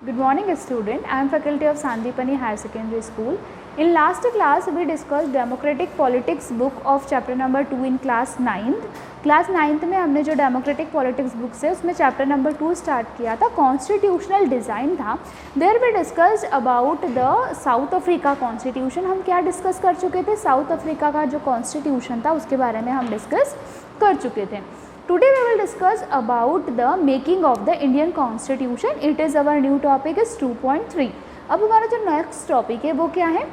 Good morning student. I am faculty of Sandipani Higher Secondary School. In last class we discussed democratic politics book of chapter number 2 in class 9th. Class 9th में हमने जो democratic politics book से उसमें chapter number 2 start किया था, constitutional design था. There we discussed about the South Africa constitution. हम क्या डिस्कस कर चुके थे? साउथ अफ्रीका का जो कॉन्स्टिट्यूशन था उसके बारे में हम डिस्कस कर चुके थे. Today we will discuss about the making of the Indian Constitution. It is our new topic is 2.3. अब हमारा जो नेक्स्ट टॉपिक है वो क्या है?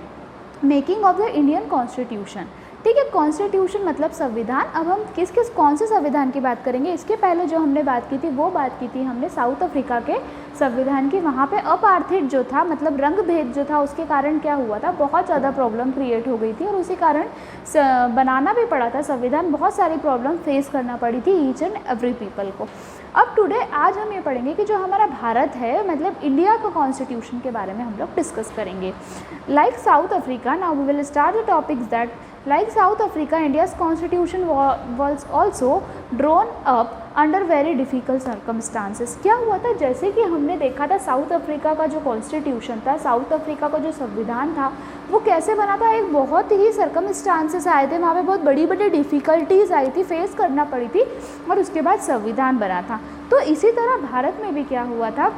Making of the Indian constitution. ठीक है, कॉन्स्टिट्यूशन मतलब संविधान. अब हम कौन से संविधान की बात करेंगे? इसके पहले जो हमने बात की थी वो बात की थी हमने साउथ अफ्रीका के संविधान की. वहाँ पे अपार्थिड जो था मतलब रंग भेद जो था उसके कारण क्या हुआ था, बहुत ज़्यादा प्रॉब्लम क्रिएट हो गई थी और उसी कारण बनाना भी पड़ा था संविधान. बहुत सारी प्रॉब्लम फेस करना पड़ी थी ईच एंड एवरी पीपल को. अब टुडे आज हम ये पढ़ेंगे कि जो हमारा भारत है मतलब इंडिया का कॉन्स्टिट्यूशन के बारे में हम लोग डिस्कस करेंगे. Like South Africa, now we will start the topics that like South Africa, India's constitution was also drawn up under very difficult circumstances. क्या हुआ था? जैसे कि हमने देखा था साउथ अफ्रीका का जो कॉन्स्टिट्यूशन था, साउथ अफ्रीका का जो संविधान था वो कैसे बना था. एक बहुत ही सर्कमस्टांसेस आए थे, वहाँ पे बहुत बड़ी बड़ी डिफ़िकल्टीज़ आई थी, फेस करना पड़ी थी और उसके बाद संविधान बना था. तो इसी तरह भारत में भी क्या हुआ था,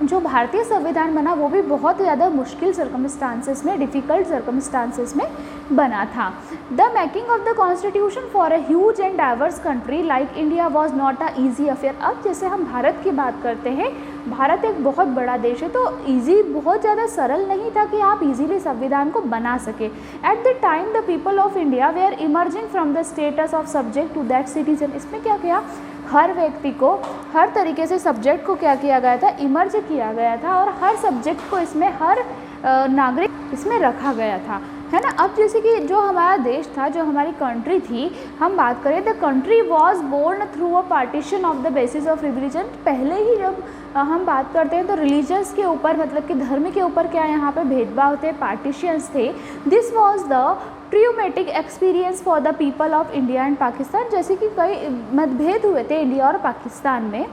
जो भारतीय संविधान बना वो भी बहुत ज़्यादा मुश्किल सर्कमस्टांसेस में, डिफ़िकल्ट सर्कमस्टांसेस में बना था. The making of the constitution for a huge and diverse country like India was not a easy affair. अब जैसे हम भारत की बात करते हैं, भारत एक बहुत बड़ा देश है तो ईजी बहुत ज़्यादा सरल नहीं था कि आप इजीली संविधान को बना सके. At the time the people of India were emerging from the status of subject to that citizen. इसमें क्या किया, हर व्यक्ति को हर तरीके से सब्जेक्ट को क्या किया गया था, इमर्ज किया गया था और हर सब्जेक्ट को इसमें हर नागरिक इसमें रखा गया था, है ना. अब जैसे कि जो हमारा देश था, जो हमारी कंट्री थी, हम बात करें the country was born through a partition of the basis of religion. पहले ही जब हम बात करते हैं तो रिलीजन्स के ऊपर मतलब कि धर्म के ऊपर क्या यहाँ पे भेदभाव थे, पार्टीशंस थे. This was the traumatic experience for the people of India and Pakistan. जैसे कि कई मतभेद हुए थे इंडिया और पाकिस्तान में.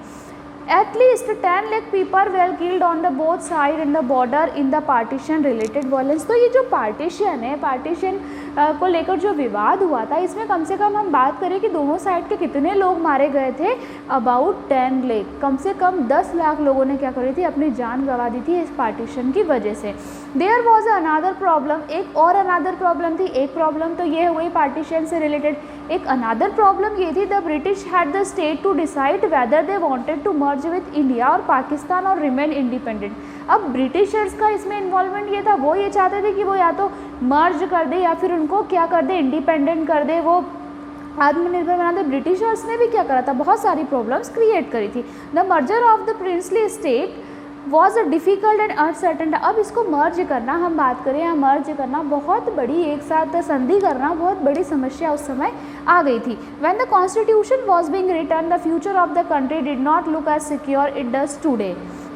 At least 10 lakh people were killed on the both side in the border in the partition related violence. तो ये जो पार्टीशन है, पार्टीशन को लेकर जो विवाद हुआ था इसमें कम से कम हम बात करें कि दोनों साइड के कितने लोग मारे गए थे, अबाउट 10 लाख, कम से कम 10 लाख लोगों ने क्या करी थी, अपनी जान गंवा दी थी इस पार्टीशन की वजह से. देयर वॉज अनदर प्रॉब्लम, एक और अनदर प्रॉब्लम थी. एक प्रॉब्लम तो ये हुई पार्टीशन से रिलेटेड, एक अनदर प्रॉब्लम ये थी the British had the state to decide whether they wanted to merge with India और पाकिस्तान और रिमेन इंडिपेंडेंट. अब ब्रिटिशर्स का इसमें इन्वॉल्वमेंट ये था, वो ये चाहते थे कि वो या तो मर्ज कर दे या फिर उनको क्या कर दे, इंडिपेंडेंट कर दे, वो आत्मनिर्भर बना दे. ब्रिटिशर्स ने भी क्या करा था, बहुत सारी प्रॉब्लम्स क्रिएट करी थी. The merger of the princely state was a difficult and uncertain. अब इसको मर्ज करना, हम बात करें यहाँ मर्ज करना, बहुत बड़ी एक साथ संधि करना बहुत बड़ी समस्या उस समय आ गई थी. When the constitution was being written the future of the country did not look as secure it does today.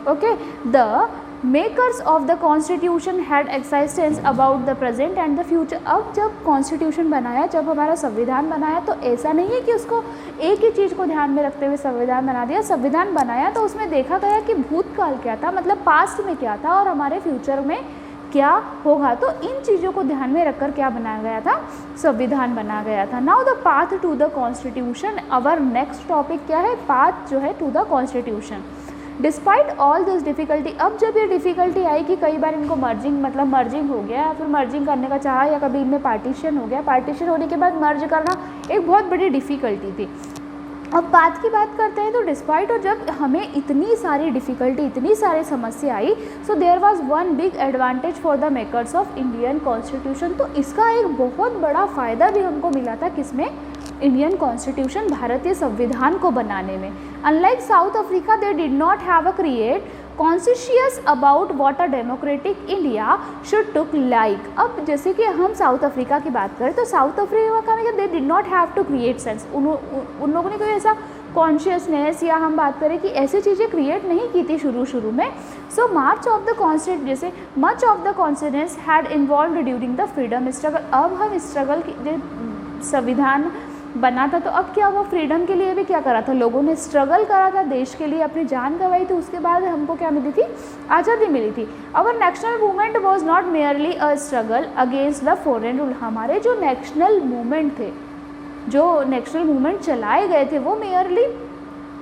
Okay, the makers of the constitution had anxieties about the present and the future. अब जब constitution बनाया, जब हमारा संविधान बनाया तो ऐसा नहीं है कि उसको एक ही चीज़ को ध्यान में रखते हुए संविधान बना दिया. संविधान बनाया तो उसमें देखा गया कि भूतकाल क्या था, मतलब पास्ट में क्या था और हमारे फ्यूचर में क्या होगा. तो इन चीज़ों को ध्यान में रखकर क्या बनाया गया था, संविधान बना गया था. Now the path to the constitution, our next topic क्या है, पाथ जो है to the constitution. Despite all this difficulty, अब जब ये डिफ़िकल्टी आई कि कई बार इनको मर्जिंग मतलब मर्जिंग हो गया या फिर मर्जिंग करने का चाहा या कभी इनमें पार्टीशन हो गया, पार्टीशन होने के बाद मर्ज करना एक बहुत बड़ी डिफ़िकल्टी थी. अब बात की बात करते हैं तो डिस्पाइट, और जब हमें इतनी सारी डिफ़िकल्टी, इतनी सारी समस्या आई, so there was one big advantage for the makers of Indian constitution. तो इसका एक बहुत बड़ा फ़ायदा भी हमको मिला था किसमें, इंडियन कॉन्स्टिट्यूशन, भारतीय संविधान को बनाने में. Unlike south Africa they did not have a create conscious about what a democratic India should took like. अब जैसे कि हम साउथ अफ्रीका की बात करें तो साउथ अफ्रीका में they did not have to create sense, उन लोगों ने कोई ऐसा कॉन्शियसनेस या हम बात करें कि ऐसी चीज़ें क्रिएट नहीं की थी शुरू में. So much of the coincidence had involve during the freedom struggle. अब हम स्ट्रगल की संविधान बना था, तो अब क्या हुआ, फ्रीडम के लिए भी क्या करा था, लोगों ने स्ट्रगल करा था, देश के लिए अपनी जान गंवाई थी, उसके बाद हमको क्या मिली थी, आज़ादी मिली थी। Our national movement was not merely a struggle against the foreign rule. हमारे जो नेशनल मूवमेंट थे, जो नेशनल मूवमेंट चलाए गए थे, वो मेयरली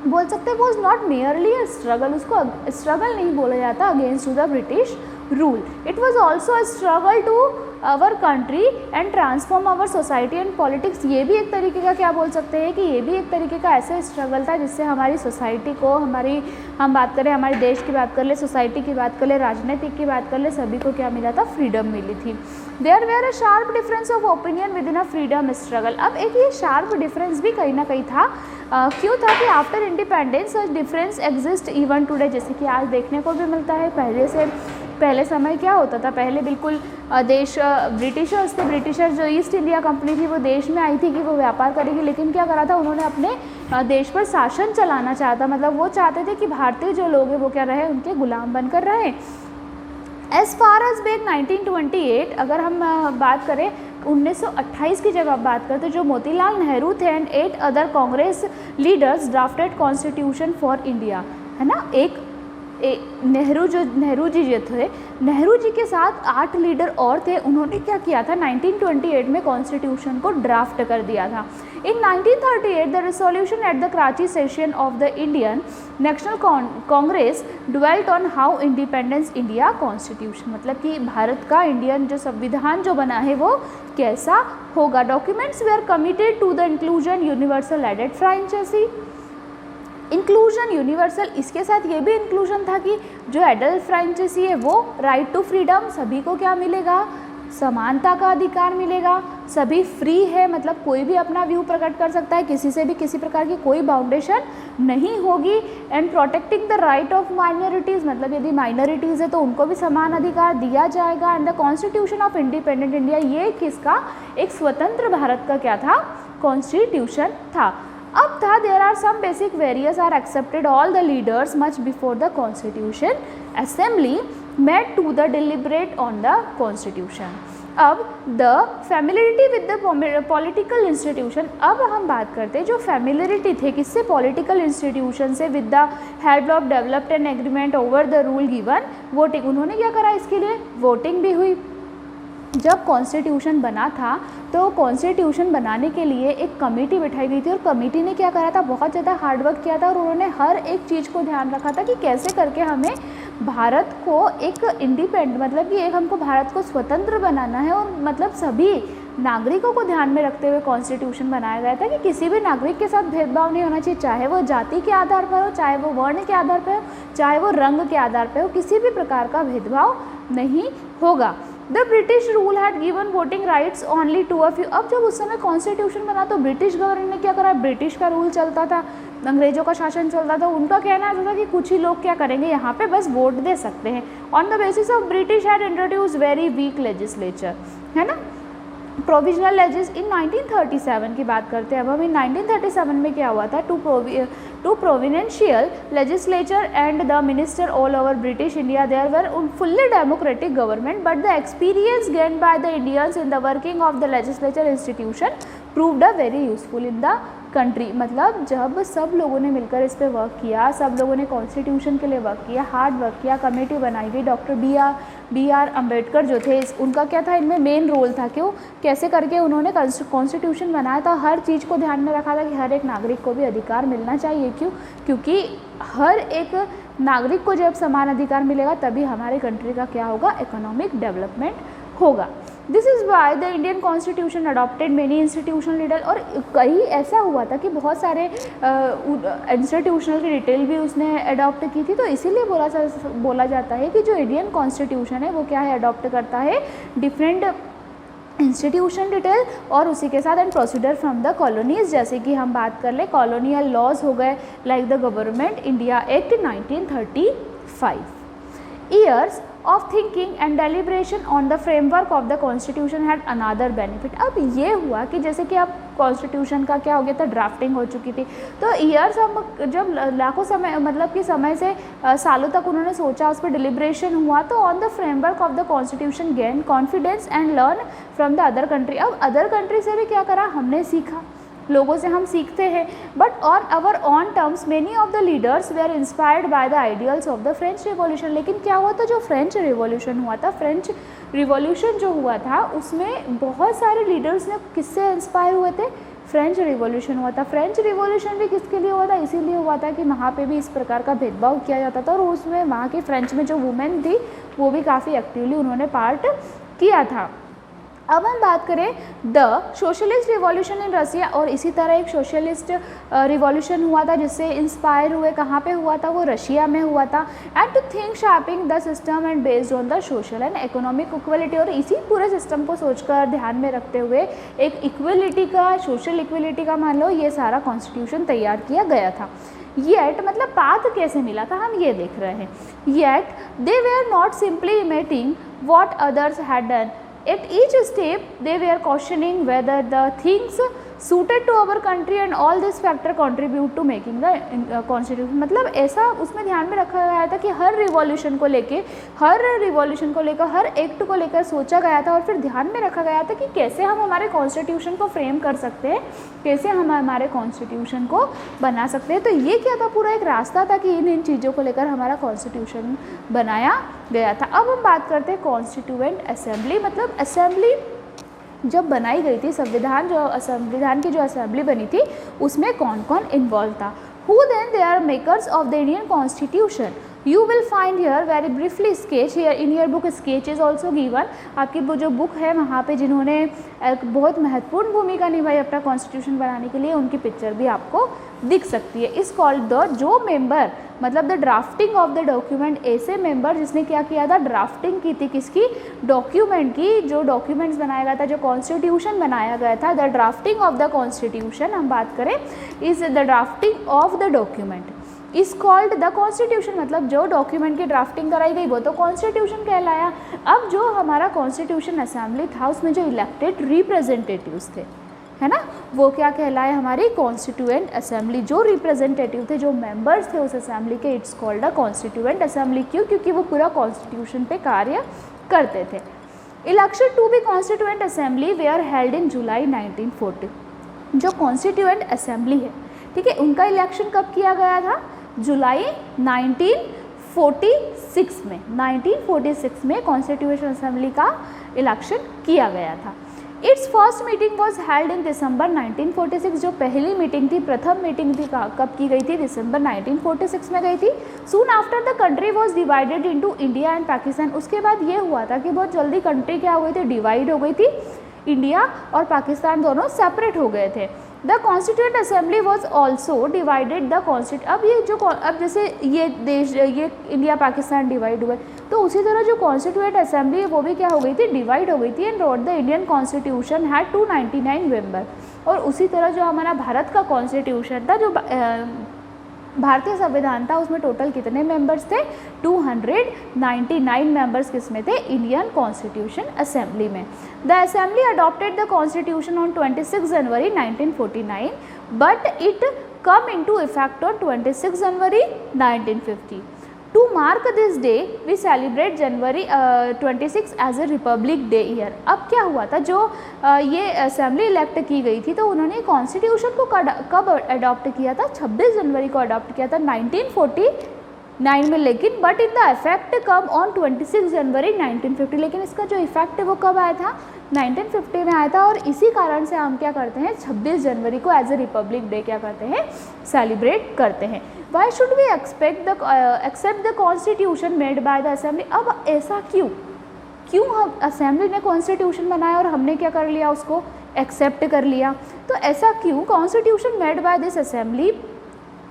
बोल सकते हैं, was not merely a struggle, उसको स्ट्रगल नहीं बोला जाता against to the British rule. It was also a struggle to our country and transform our society and politics. ये भी एक तरीके का क्या बोल सकते हैं कि ये भी एक तरीके का ऐसा स्ट्रगल था जिससे हमारी सोसाइटी को, हम बात करें हमारे देश की बात कर ले, सोसाइटी की बात कर ले, राजनीतिक की बात कर ले, सभी को क्या मिला था, फ्रीडम मिली थी। There were a sharp difference of opinion within a freedom struggle. अब एक ये शार्प डिफरेंस भी कहीं ना कहीं था, क्यों था कि after independence difference exist even today, जैसे कि आज देखने को भी मिलता है। पहले समय क्या होता था, पहले बिल्कुल देश ब्रिटिशर्स थे, ब्रिटिशर्स जो ईस्ट इंडिया कंपनी थी वो देश में आई थी कि वो व्यापार करेगी, लेकिन क्या करा था, उन्होंने अपने देश पर शासन चलाना चाहता, मतलब वो चाहते थे कि भारतीय जो लोग हैं वो क्या रहे, उनके गुलाम बनकर रहे। एज फार एज बैक 1928, अगर हम बात करें 1928 की जब आप बात करते, जो मोतीलाल नेहरू थे and 8 other Congress leaders drafted constitution for India, है ना। नेहरू जी जो थे, नेहरू जी के साथ 8 लीडर और थे, उन्होंने क्या किया था, 1928 में कॉन्स्टिट्यूशन को ड्राफ्ट कर दिया था। इन 1938 the resolution at the Karachi session of the Indian national Congress dwelt on how independence India constitution, मतलब कि भारत का इंडियन जो संविधान जो बना है वो कैसा होगा। Documents were committed to the inclusion universal एडेड फ्रेंचाइजी, इंक्लूजन यूनिवर्सल, इसके साथ ये भी इंक्लूजन था कि जो एडल्ट फ्रेंचाइजी है वो राइट टू फ्रीडम, सभी को क्या मिलेगा, समानता का अधिकार मिलेगा, सभी फ्री है, मतलब कोई भी अपना व्यू प्रकट कर सकता है, किसी से भी किसी प्रकार की कोई बाउंडेशन नहीं होगी। And protecting the right of minorities, मतलब यदि माइनॉरिटीज़ है तो उनको भी समान अधिकार दिया जाएगा। And the constitution of independent India, ये किसका, एक स्वतंत्र भारत का क्या था, कॉन्स्टिट्यूशन था। अब था there are some basic values are accepted all the leaders much before the constitution assembly met to the deliberate on the constitution. अब the familiarity with the political institution, अब हम बात करते हैं जो फैमिलियरिटी थे किससे, पॉलिटिकल इंस्टीट्यूशन से, with the help of developed an agreement over the rule given voting. उन्होंने क्या करा, इसके लिए वोटिंग भी हुई। जब कॉन्स्टिट्यूशन बना था तो कॉन्स्टिट्यूशन बनाने के लिए एक कमेटी बिठाई गई थी और कमेटी ने क्या करा था, बहुत ज़्यादा हार्डवर्क किया था और उन्होंने हर एक चीज़ को ध्यान रखा था कि कैसे करके हमें भारत को एक इंडिपेंडेंट, मतलब कि एक हमको भारत को स्वतंत्र बनाना है, और मतलब सभी नागरिकों को ध्यान में रखते हुए कॉन्स्टिट्यूशन बनाया गया था कि किसी भी नागरिक के साथ भेदभाव नहीं होना चाहिए, चाहे वो जाति के आधार पर हो, चाहे वो वर्ण के आधार पर हो, चाहे वो रंग के आधार पर हो, किसी भी प्रकार का भेदभाव नहीं होगा। The British rule had given voting rights only to a few. अब जब उस समय कॉन्स्टिट्यूशन बना तो ब्रिटिश गवर्नमेंट ने क्या करा, ब्रिटिश का रूल चलता था, अंग्रेजों का शासन चलता था, उनका कहना ऐसा था कि कुछ ही लोग क्या करेंगे, यहाँ पे बस वोट दे सकते हैं। On the basis of British had introduce very weak legislature, है ना, प्रोविजनल लेजिस। इन 1937 की बात करते हैं अब हम। इन 1937 में क्या हुआ था, to provincial legislature and the minister all over British India there were fully democratic government, but the experience gained by the Indians in the working of the legislature institution proved a very useful in the country. मतलब जब सब लोगों ने मिलकर इस पर work किया, सब लोगों ने कॉन्स्टिट्यूशन के लिए वर्क किया, हार्ड वर्क किया, कमेटी बनाई गई, डॉक्टर बी आर अम्बेडकर जो थे, उनका क्या था, इनमें मेन रोल था। क्यों, कैसे करके उन्होंने कॉन्स्टिट्यूशन बनाया था, हर चीज़ को ध्यान में रखा था कि हर एक नागरिक को भी अधिकार मिलना चाहिए। क्यों, क्योंकि हर एक नागरिक को जब समान अधिकार मिलेगा तभी हमारे कंट्री का क्या होगा, इकोनॉमिक डेवलपमेंट होगा। This is why the Indian constitution adopted many institutional detail. और कहीं ऐसा हुआ था कि बहुत सारे इंस्टीट्यूशनल की डिटेल भी उसने अडॉप्ट की थी, तो इसीलिए बोला जाता है कि जो इंडियन कॉन्स्टिट्यूशन है वो क्या है, अडॉप्ट करता है डिफरेंट इंस्टीट्यूशन डिटेल और उसी के साथ and procedure from the colonies. जैसे कि हम बात कर ले, कॉलोनियल लॉज हो गए, like the government India act 1935। Years of thinking and deliberation on the framework of the constitution had another benefit. अब ये हुआ कि जैसे कि अब कॉन्स्टिट्यूशन का क्या हो गया था, ड्राफ्टिंग हो चुकी थी, तो ईयर्स हम जब लाखों समय, मतलब कि समय से सालों तक उन्होंने सोचा, उस पर डिलिब्रेशन हुआ, तो on the framework of the constitution gain confidence and learn from the other country. अब अदर कंट्री से भी क्या करा, हमने सीखा, लोगों से हम सीखते हैं, but on our own terms many of the leaders were inspired by the ideals of the French revolution. लेकिन क्या हुआ था, जो फ्रेंच रिवॉल्यूशन हुआ था, फ्रेंच रिवॉल्यूशन जो हुआ था उसमें बहुत सारे लीडर्स ने किससे इंस्पायर हुए थे, फ्रेंच रिवॉल्यूशन हुआ था। फ्रेंच रिवॉल्यूशन भी किसके लिए हुआ था, इसीलिए हुआ था कि वहाँ पे भी इस प्रकार का भेदभाव किया जाता था और उसमें वहाँ की फ्रेंच में जो वुमेन थी वो भी काफ़ी एक्टिवली उन्होंने पार्ट किया था। अब हम बात करें द सोशलिस्ट रिवॉल्यूशन इन रसिया, और इसी तरह एक सोशलिस्ट रिवॉल्यूशन हुआ था जिससे इंस्पायर हुए, कहाँ पे हुआ था, वो रशिया में हुआ था। And to think shaping the system and based on the social and economic equality, और इसी पूरे सिस्टम को सोचकर ध्यान में रखते हुए एक इक्वलिटी का, सोशल इक्वलिटी का मान लो, ये सारा कॉन्स्टिट्यूशन तैयार किया गया था। येट मतलब पाथ कैसे मिला था हम ये देख रहे हैं। Yet they were not simply imitating what others had done, at each step they were questioning whether the things suited to our country and all this factor contribute to making the constitution। मतलब ऐसा उसमें ध्यान में रखा गया था कि हर revolution को लेकर, हर एक्ट को लेकर सोचा गया था और फिर ध्यान में रखा गया था कि कैसे हम हमारे कॉन्स्टिट्यूशन को फ्रेम कर सकते हैं, कैसे हम हमारे कॉन्स्टिट्यूशन को बना सकते हैं। तो ये क्या था, पूरा एक रास्ता था कि इन चीज़ों को लेकर हमारा कॉन्स्टिट्यूशन बनाया गया था। अब हम बात करते हैं कॉन्स्टिट्यूएंट असेंबली, मतलब असेंबली जब बनाई गई थी, संविधान की जो असेंबली बनी थी उसमें कौन कौन इन्वॉल्व था। Who then they are makers of the Indian constitution, you will find here very briefly sketch here in your book, sketch is also given. आपकी वो जो बुक है वहाँ पे जिन्होंने एक बहुत महत्वपूर्ण भूमिका निभाई अपना कॉन्स्टिट्यूशन बनाने के लिए, उनकी पिक्चर भी आपको दिख सकती है। इस कॉल्ड द, जो मेंबर मतलब the drafting of the document, ऐसे मेंबर जिसने क्या किया था, ड्राफ्टिंग की थी, किसकी, डॉक्यूमेंट की, जो डॉक्यूमेंट्स बनाया गया था, जो कॉन्स्टिट्यूशन बनाया गया था, the drafting of the constitution हम बात करें, is the drafting of the document is called the constitution. मतलब जो डॉक्यूमेंट की ड्राफ्टिंग कराई गई वो तो कॉन्स्टिट्यूशन कहलाया। अब जो हमारा कॉन्स्टिट्यूशन असेंबली था उसमें जो इलेक्टेड रिप्रेजेंटेटिव्स थे, है ना, वो क्या कहलाए, हमारी कॉन्स्टिट्यूएंट असेंबली। जो रिप्रेजेंटेटिव थे, जो मेंबर्स थे उस असेंबली के, it's called a constituent assembly. क्यों, क्योंकि वो पूरा कॉन्स्टिट्यूशन पे कार्य करते थे। Election to be constituent assembly were held in July 1940। जो कॉन्स्टिट्यूएंट असेंबली है, ठीक है, उनका इलेक्शन कब किया गया था, जुलाई 1946 में, 1946 में कॉन्स्टिट्यूएंट असेंबली का इलेक्शन किया गया था। Its first meeting was held in December 1946। जो पहली मीटिंग थी, प्रथम मीटिंग थी, कब की गई थी, दिसंबर 1946 में गई थी। Soon after the country was divided into India and Pakistan. उसके बाद ये हुआ था कि बहुत जल्दी कंट्री क्या हो गई थी, डिवाइड हो गई थी, इंडिया और पाकिस्तान दोनों सेपरेट हो गए थे। The constituent assembly was also divided the constitute. अब जैसे ये देश, ये इंडिया पाकिस्तान डिवाइड हुए, तो उसी तरह जो कॉन्स्टिट्यूएंट असेंबली है वो भी क्या हो गई थी, डिवाइड हो गई थी। And wrote the Indian constitution had 299 member. और उसी तरह जो हमारा भारत का कॉन्स्टिट्यूशन था, जो भारतीय संविधान था, उसमें टोटल कितने मेंबर्स थे, 299 मेंबर्स किसमें थे, इंडियन कॉन्स्टिट्यूशन असेंबली में। The assembly adopted the constitution on 26 January 1949 but it come into effect on 26 January 1950। To mark this day we celebrate January 26 as a republic day year. अब क्या हुआ था, जो ये असेंबली इलेक्ट की गई थी, तो उन्होंने कॉन्स्टिट्यूशन को कब अडॉप्ट किया था, 26 जनवरी को अडॉप्ट किया था 1949 में, लेकिन but in the effect come on 26 January 1950। लेकिन इसका जो इफेक्ट है वो कब आया था, 1950 में आया था। और इसी कारण से हम क्या करते हैं, 26 जनवरी को एज ए रिपब्लिक डे क्या करते हैं, सेलिब्रेट करते हैं। Why should we accept the constitution made by the assembly. अब ऐसा क्यों हम असेंबली ने कॉन्स्टिट्यूशन बनाया और हमने क्या कर लिया, उसको एक्सेप्ट कर लिया। तो ऐसा क्यों, constitution made by this assembly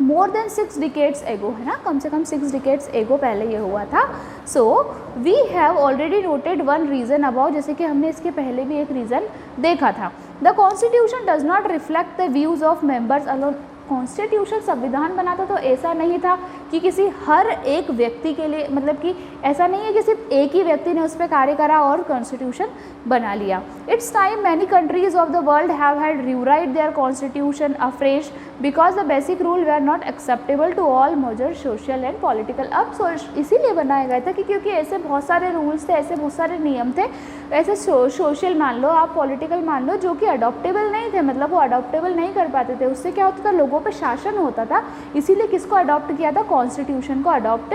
more than 6 decades एगो, है ना, कम से कम 6 डिकेड्स एगो पहले ये हुआ था। So we have already noted one reason about, जैसे कि हमने इसके पहले भी एक रीज़न देखा था। The constitution does not reflect the views of members alone. Constitution संविधान बना था तो ऐसा नहीं था कि किसी हर एक व्यक्ति के लिए, मतलब कि ऐसा नहीं है कि सिर्फ एक ही व्यक्ति ने उस पर कार्य करा और कॉन्स्टिट्यूशन बना लिया. Its time many countries of the world have had rewrite their constitution afresh because the basic rule way are not acceptable to all major social and political. अब इसीलिए बनाया गया था कि क्योंकि ऐसे बहुत सारे रूल्स थे, ऐसे बहुत सारे नियम थे, ऐसे सोशल मान लो, आप पॉलिटिकल मान लो, जो कि अडॉप्टेबल नहीं थे, मतलब वो अडॉप्टेबल नहीं कर पाते थे. उससे क्या होता था, लोगों पर शासन होता था. इसीलिए किसको अडॉप्ट किया था, कॉन्स्टिट्यूशन को अडॉप्ट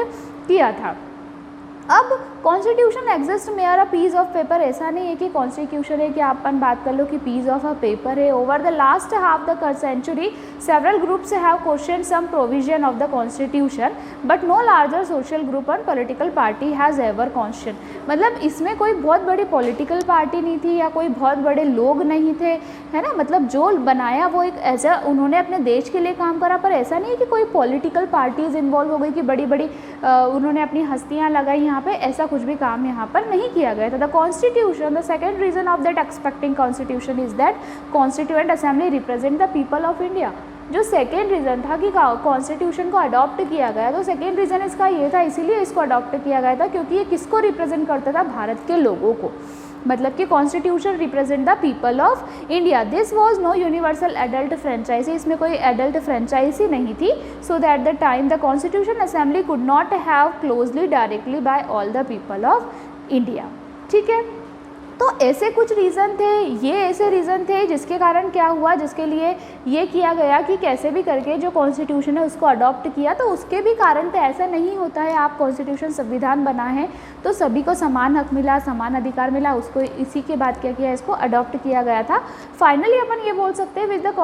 किया था. अब constitution exist mere a piece of paper. ऐसा नहीं है कि कॉन्स्टिट्यूशन है कि आप अपन बात कर लो कि पीस ऑफ अ पेपर है. Over the last half the century several groups have question some provision of the constitution but no larger social group और political party has ever question. मतलब इसमें कोई बहुत बड़ी पॉलिटिकल पार्टी नहीं थी या कोई बहुत बड़े लोग नहीं थे, है ना. मतलब जो बनाया वो एक ऐसा उन्होंने अपने देश के लिए काम करा, पर ऐसा नहीं है कि कोई पॉलिटिकल पार्टीज इन्वॉल्व हो गई कि बड़ी बड़ी उन्होंने अपनी हस्तियाँ लगाई यहाँ पे. ऐसा कुछ भी काम यहाँ पर नहीं किया गया था. The constitution, the second reason of that expecting constitution is that constituent assembly represent the people of India. जो सेकेंड रीज़न था कि कॉन्स्टिट्यूशन को अडॉप्ट किया गया, तो सेकेंड रीज़न इसका ये था, इसीलिए इसको अडॉप्ट किया गया था क्योंकि ये किसको रिप्रेजेंट करता था, भारत के लोगों को. मतलब कि constitution represent the people of India. This was no universal adult franchise. इसमें कोई एडल्ट फ्रेंचाइजी नहीं थी. So that the time the constitution assembly could not have closely directly by all the people of India. ठीक है, तो ऐसे कुछ reason थे, ये ऐसे रीज़न थे जिसके कारण क्या हुआ, जिसके लिए ये किया गया कि कैसे भी करके जो कॉन्स्टिट्यूशन है उसको अडॉप्ट किया. तो उसके भी कारण थे. ऐसा नहीं होता है आप कॉन्स्टिट्यूशन संविधान बना है तो सभी को समान हक मिला, समान अधिकार मिला, उसको इसी के बाद क्या किया, इसको अडॉप्ट किया गया था. फाइनली अपन ये बोल सकते हैं विद द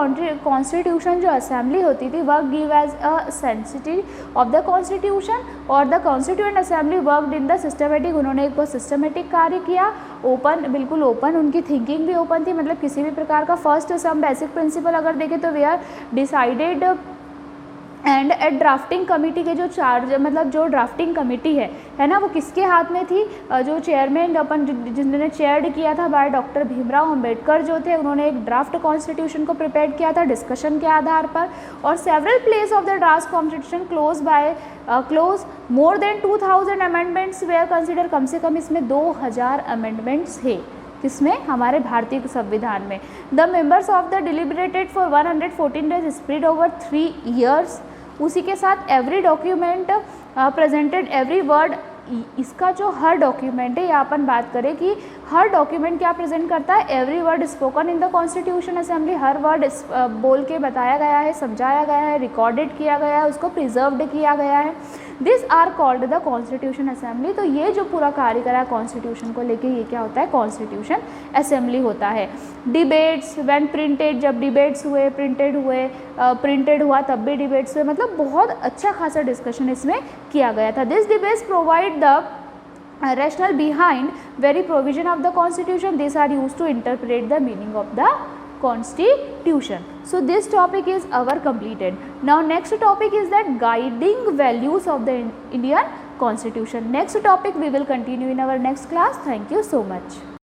कॉन्स्टिट्यूशन जो असेंबली होती थी work give as a sensitive of the constitution और the constituent assembly worked in the systematic. उन्होंने एक बहुत सिस्टमेटिक कार्य किया, ओपन, बिल्कुल ओपन, उनकी थिंकिंग भी ओपन थी. मतलब किसी भी प्रकार का फर्स्ट सम बेसिक प्रिंसिपल अगर देखें तो they are decided and at drafting committee के जो चार्ज, मतलब जो ड्राफ्टिंग कमेटी है ना, वो किसके हाथ में थी, जो चेयरमैन अपन जिन्होंने चेयर्ड किया था बाय डॉक्टर भीमराव अंबेडकर जो थे, उन्होंने एक ड्राफ्ट कॉन्स्टिट्यूशन को प्रिपेयर किया था डिस्कशन के आधार पर. और several place of the draft constitution close more than 2000 amendments were consider. कम से कम इसमें 2000 अमेंडमेंट्स है. किसमें, हमारे भारतीय संविधान में. The members of the deliberated for 114 days spread over 3 years. उसी के साथ every document presented every word. इसका जो हर डॉक्यूमेंट है, या अपन बात करें कि हर डॉक्यूमेंट क्या प्रेजेंट करता है, every word spoken in the constitution assembly. Her word बोल के बताया गया है, समझाया गया है, रिकॉर्डेड किया गया है, उसको प्रिजर्व्ड किया गया है. This are called the constitution assembly. तो ये जो पूरा कार्य करा कॉन्स्टिट्यूशन को लेके, ये क्या होता है, कॉन्स्टिट्यूशन असेंबली होता है. डिबेट्स व्हेन प्रिंटेड, जब डिबेट्स हुए, प्रिंटेड हुआ तब भी डिबेट्स हुए. मतलब बहुत अच्छा खासा डिस्कशन इसमें किया गया था. This debates provide the rationale behind very provision of the constitution. These are used to interpret the meaning of the constitution. So this topic is our completed. Now next topic is that guiding values of the Indian constitution. Next topic we will continue in our next class. Thank you so much.